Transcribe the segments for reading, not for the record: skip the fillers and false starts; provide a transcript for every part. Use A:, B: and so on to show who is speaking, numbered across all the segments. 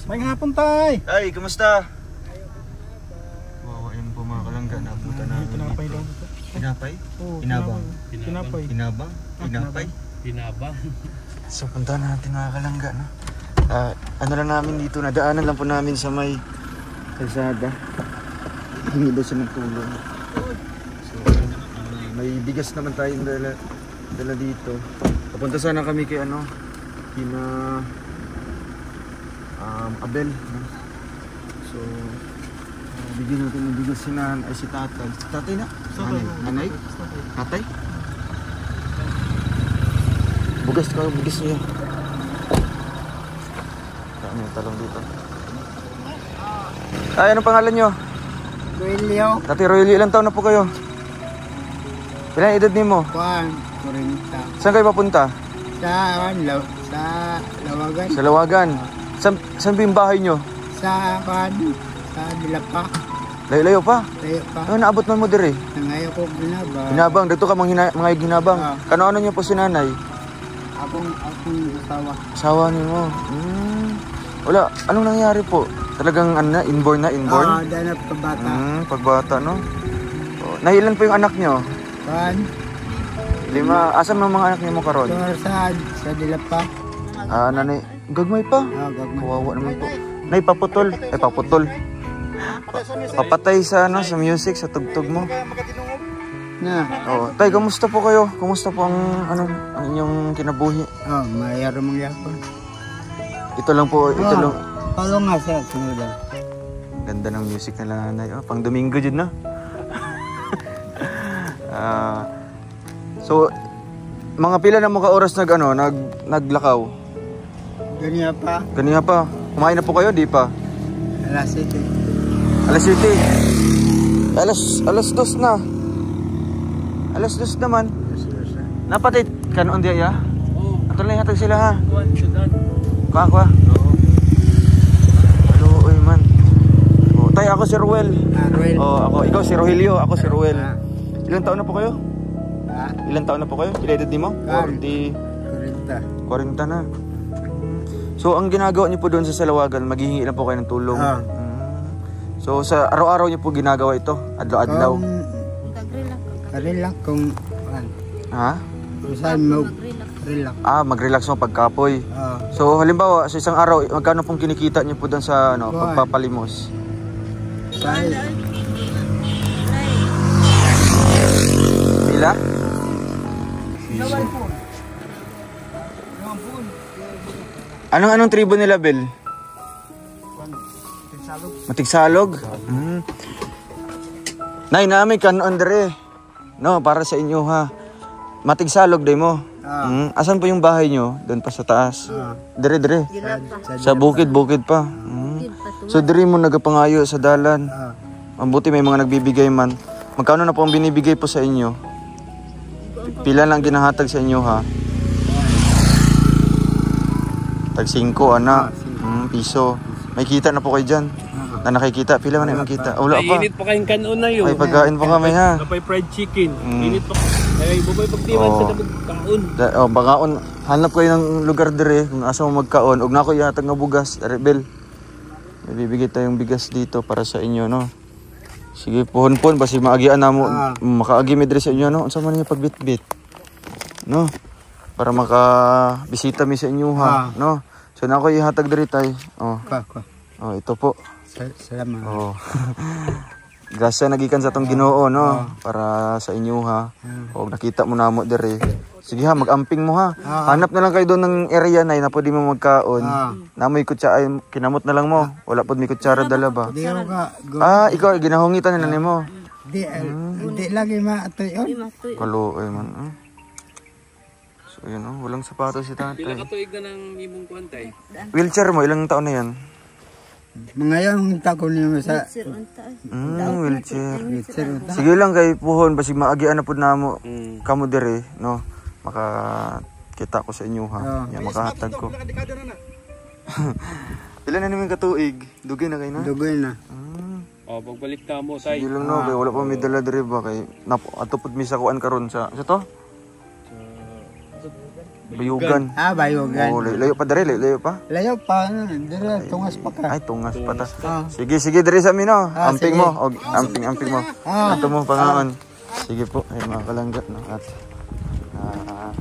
A: May hapon tay.
B: Ay, kumusta? Wawa yan po mga kalangga. Nabutan namin
A: Tinapay
B: dito.
A: daw ito.
B: Tinapay?
A: Oo,
B: Inabang?
A: Tinapay.
B: Inabang? Tinapay?
C: Pinabang.
B: So punta natin mga kalangga, no? Ano lang namin dito, nadaanan lang po namin sa may kalsada. Hingi daw siya ng tulong. So may bigas naman tayong dala dito. Papunta sana kami kay ano, kina Abel, no? So bigyan natin ng bigas si tatay. Tatay na? Nanay? Tatay? Bugas niya. Ano yung talong dito? Ay, anong pangalan nyo?
D: Roelio.
B: Tati Roelio, ilang taon na po kayo? Ilang edad niyo mo?
D: Juan, 40.
B: Saan kayo papunta?
D: Sa Lawagan.
B: Sa Lawagan. Saan ba yung bahay nyo?
D: Sa Dilapa.
B: Layo-layo pa?
D: Tayo pa.
B: Ano naabot man mo dire?
D: Nangayo ko ginabang.
B: Ginabang, dito ka mga ginabang. Kano-ano niyo po si nanay?
D: Akong asawa.
B: Asawa niyo mo. Wala, anong nangyari po? Talagang ano na, inborn na?
D: Dahil na pagbata.
B: Pagbata, no? Oh, nailan po yung anak nyo?
D: Juan.
B: 5. Asan mga anak niyo mo karon?
D: Sa Dilapa.
B: Nanay, gagmay pa.
D: Gagmay.
B: Kawawa naman po. Nay, paputol. Paputol. Papatay sa ano, sa music, sa tugtog mo.
D: Na.
B: Oh, tay, kamusta po kayo? Kamusta po ang ang inyong kinabuhi?
D: Mayroon mong yapon.
B: Ito lang po, ito lang.
D: Palo nga sa sinudan.
B: Ganda ng music na nanay. Pang Domingo dyan, no? So, mga pila na mga oras naglakaw? Ganyan pa. Kumain na po kayo, di pa?
D: Alas 7.
B: Alas 7. Alas 2 na. Alas 2 naman. Napatit kanon di ya? Oo. Ato lang hatag sila ha.
C: Kuan sudan.
B: Kwa. Oo. Hello, oy man. Oh, tay ako si Ruel.
D: Ruel.
B: Oh, ikaw si Rogelio, ako si Ruel. Ilang taon na po kayo? Ilang taon na po kayo? Ilang edad mo? 40 na. So ang ginagawa niyo po doon sa Salawagan, maghihingi lang po kayo ng tulong. So sa araw-araw niyo po ginagawa ito? Adlaw-adlaw?
D: Relax kung
B: Ha?
D: saan relax.
B: Mag-relax mo pagkapoy. So halimbawa sa isang araw, magkano pong kinikita niyo po doon sa pagpapalimos? Pila? Anong tribo nila, Bel? Matigsalog? Nay, namin kanon dire. No, para sa inyo ha. Matigsalog day mo. Asan po yung bahay nyo? Doon pa sa taas. Dire. Sa bukid pa. So dire mo nagapangayo sa dalan. Ang buti may mga nagbibigay man. Magkano na po ang binibigay po sa inyo? Pila lang ginahatag sa inyo ha? Tag 5 piso. May kita na po kayo dyan. Na nakikita, pila man na yung kita. Wala pa.
C: Init pa kayong kanon na yun.
B: May pagkain po kami ha.
C: Napay fried chicken. Init pa. Ay, bubay pagtiman sa dabog kaon.
B: Bakaon. Hanap kayo ng lugar dire kung asa mo magkaon. Ug nako ihatag nga bugas, Rebel. May bibigay tayong bigas dito para sa inyo, no. Sige, puhon-puhon basi maagian namo makaagi mi dire sa inyo, no. Unsa man niyo pagbitbit? No. Para makabisita mi sa inyo ha, no. So nako ihatag dire tay. Ito po.
D: Salamat.
B: Grasya nagikan sa tong Ginoo, no, para sa inyo ha. Nakita mo namo dire. Sige ha, mag-amping mo ha. Hanap na lang kayo doon ng area na pwede mo magkaon. Namoy kutsara, kinamot na lang mo. Wala pod mi kutsara dala ba? Ikaw ginahungitan na nimo.
D: Di lagi maatuyon.
B: Kaluoy man. So yun, walang sapatos si tatay.
C: Pila ka tuig na ng imong kuantay?
B: Wheelchair mo, ilang taon na yan?
D: Ngayon tako niyo sa
B: wheelchair. Sige lang kay puhon basi maagian na pud namo kamo dire, no. Makakita ko sa inyo ha. Makahatag ko. Pila na naman katuig? Dugay na kayo na?
D: Dugay na.
C: Pagbalik ta mo tay.
B: Sige lang no, kay wala pa mi dala dire ba kay atupod mi sa kuan karon sa to? Bayugan.
D: Bayugan.
B: Oh, layo pa dere, layo pa.
D: Layo pa, dira, tungas pa ka.
B: Ay, tungas pa ta.
D: Ah.
B: Sige dere sa amin, no. Amping
D: sige.
B: mo, og amping mo. Ato mo pangaon. Sige po, ay mga kalangga, no. At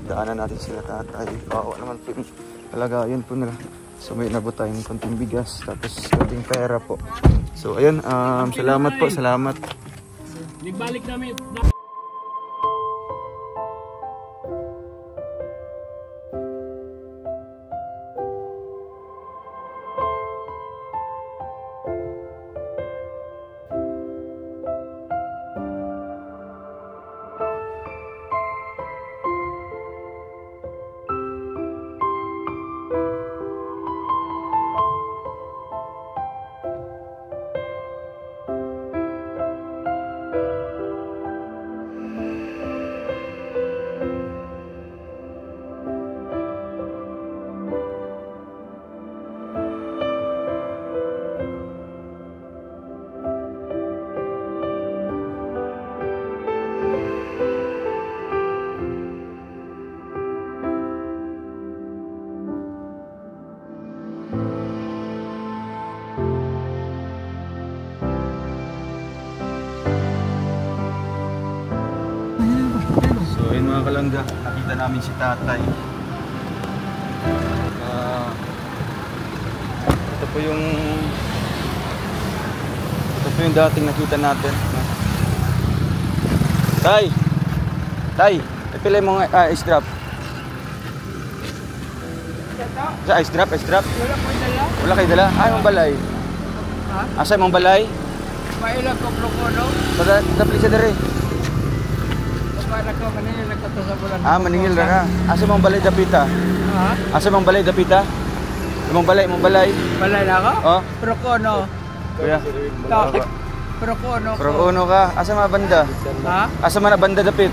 B: daanan natin sila tatay. Oo naman po. Talaga, yun po nila. So may nabot tayong konting bigas, tapos konting pera po. So ayun, salamat po, salamat.
C: Nagbalik namin.
B: So ayun mga kalangga, nakita namin si tatay. Ito po yung dating nakita natin. Tay! Tay! Ipilay mo nga ice drop. Sa ice drop? Wala kayo dala? Ay, mong balay. Asa mong balay?
C: Mailag ko prokono.
B: Tapos siya dere.
C: Para ko maningil nagkata sa bulan.
B: Maningil ra ka. Asa mong balay dapita? Asa mong balay dapita? Mong balay.
C: Balay na ako?
B: Oh.
C: Prokono.
B: Kuya.
C: Prokono.
B: Prokono ka. Asa mga banda? Asa man na banda dapit?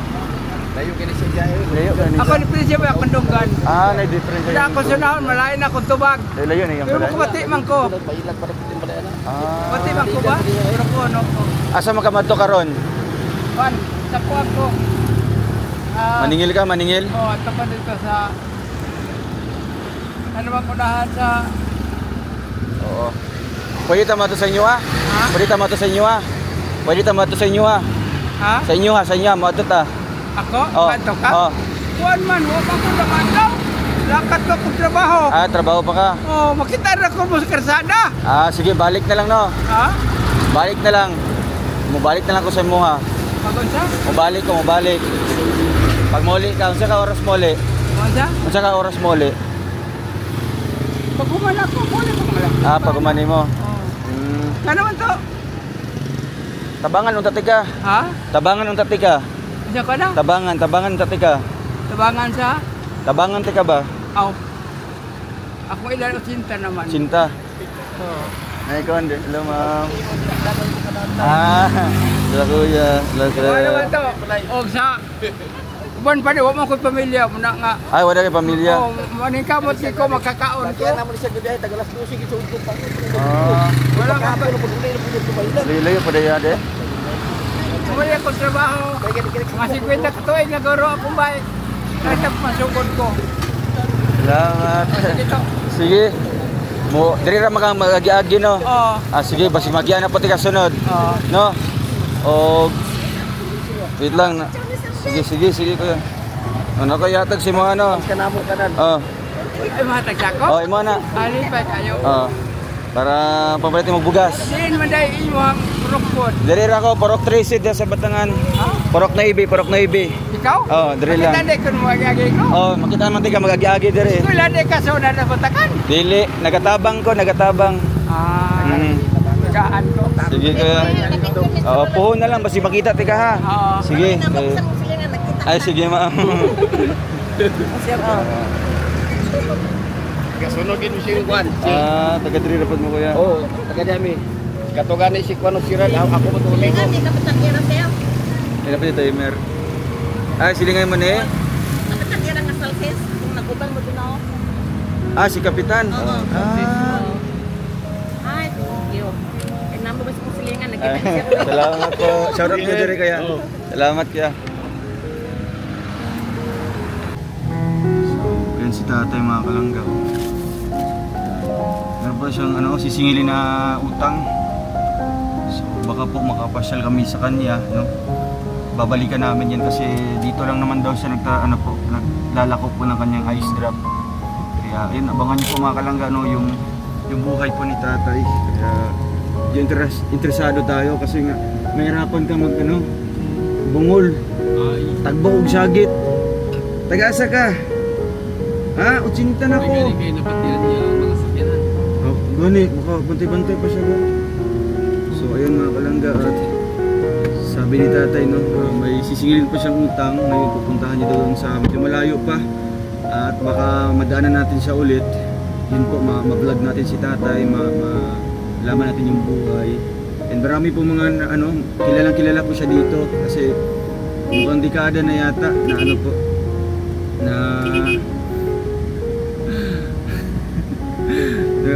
C: Layo kini siya jayo.
B: Layo ka
C: Ako ni prinsipyo ako dunggan.
B: na difference.
C: Wala ako sunahon, malayo na akong tubag.
B: Layo na yung
C: Pero
B: balay.
C: kumati man ko. Kumati man ko ba? Prokono ko.
B: Asa makamadto karon?
C: Pan, tapuan ko.
B: Maningil ka, maningil?
C: Oo, at tapan dito sa... Ano bang unahan sa...
B: Oo. Pwede tama to sa inyo Pwede tama to sa inyo Pwede tama to sa inyo Sa inyo sa inyo, mato ta.
C: Ako?
B: Oh.
C: Kanto ka?
B: Oh.
C: Kuwan man, huwag ako naman daw. Lakat ko kung trabaho.
B: Trabaho pa ka?
C: Oo, makita na ko mo sa karsada.
B: Sige, balik na lang no. Balik na lang. Mubalik na lang ko sa imo
C: Magunsa?
B: Mubalik. Pag muli ka, unsa ka oras muli? Unsa ka oras muli?
C: Pag humala ko, muli ko mala.
B: Pag umani mo.
C: Ano man to?
B: Tabangan unta tika. Tabangan unta tika.
C: Isa ka na?
B: Tabangan unta tika.
C: Tabangan sa?
B: Tabangan tika ba?
C: Aw. Ako ilan o cinta naman.
B: Cinta.
C: Oo.
B: Ay, ko hindi. Hello, ma'am. Hello, kuya. Hello, sir.
C: Ano man to? O sa... Buwan pa rin, huwag mo ko'y pamilya. Muna nga.
B: Ay, wala kay pamilya.
C: Oo, maningkamot ni ko, makakaon ko.
B: Wala
C: Wala ka pa.
B: Layo pa daya de.
C: Muli ako trabaho. Mga 50 katuig na garo akong bike. Kahit ang masugod ko.
B: Salamat.
C: Dito.
B: Sige. Diri ra mag-agi-agi no.
C: Oo.
B: Sige, basi magyan na pati kasunod.
C: Oo.
B: No? O wait lang. Sige kuya. Ano kaya yatag si mo ano?
C: Kanamo kanan. Ay, mahatag ko?
B: Imo na.
C: Alipay kayo.
B: Para papalit mo bugas.
C: Diin man dahil imo ang rukpon.
B: Diri ra ko porok 3 sa Batangan. Porok na ibi.
C: Ikaw?
B: Diri lang.
C: Makita ko mag-agi ko?
B: Makita man ti ka mag-agi diri.
C: Wala di ka sa una na batakan.
B: Dili, nagatabang.
C: Nagaan ko.
B: Sige kuya. Puhon na lang basi makita ti ka ha. Sige. Ay sige ma'am.
C: Kasunogin mo siya yung kwan.
B: Taga diri rapod mo kuya.
C: Oo, taga dami. Katugan ni si kwan og sirad, ako matulog ko.
B: Ila pa dito Imer. Ay silingay mo ni. Si Kapitan. Salamat po. Shout out niyo diri kaya. Salamat kaya. So, tatay mga kalangga. Meron pa siyang sisingilin na utang. So baka po makapasyal kami sa kanya, no? Babalikan namin yan kasi dito lang naman daw siya naglalako po ng kanyang ice drop. Kaya ayun, abangan niyo po mga kalangga, no, yung buhay po ni tatay. Kaya interesado tayo kasi nga mahirapan ka bungol, tagbaog sagit. Tagasa ka? Ha? 80 na ko.
C: Kayo napatiran niya ang mga sakyanan.
B: Gani, baka bantay-bantay pa siya ba? So ayun mga kalangga, at sabi ni tatay, no, may sisingilin pa siyang utang. Ngayon pupuntahan niya doon sa medyo malayo pa. At baka madaanan natin siya ulit. Yun po, ma-vlog natin si tatay, malaman natin yung buhay. And marami po mga kilalang-kilala po siya dito kasi mukhang dekada na yata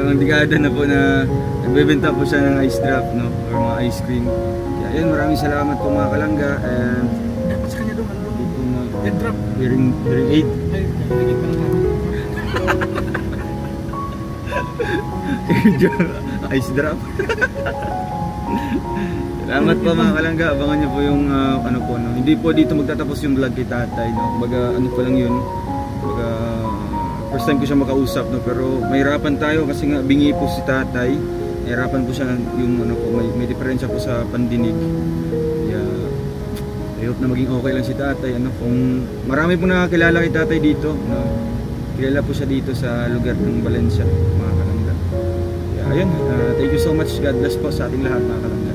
B: ang dekada na po na nagbebenta po siya ng ice drop, no, or mga ice cream. Kaya yun, maraming salamat po mga kalangga. And
C: Sa kanya doon,
B: dito
C: head drop.
B: hearing aid. Ice drop. Salamat po mga kalangga. Abangan niyo po yung hindi po dito magtatapos yung vlog kay tatay, no. Baga pa lang yun. Baga first time ko siya makausap, no, pero mahirapan tayo kasi nga bingi po si tatay. Mahirapan po siya yung may diferensya po sa pandinig. Kaya I hope na maging okay lang si tatay, kung marami po nakakilala kay tatay dito, no. Kilala po siya dito sa lugar ng Valencia, mga kalangga. Kaya ayun, thank you so much. God bless po sa ating lahat mga kalangga.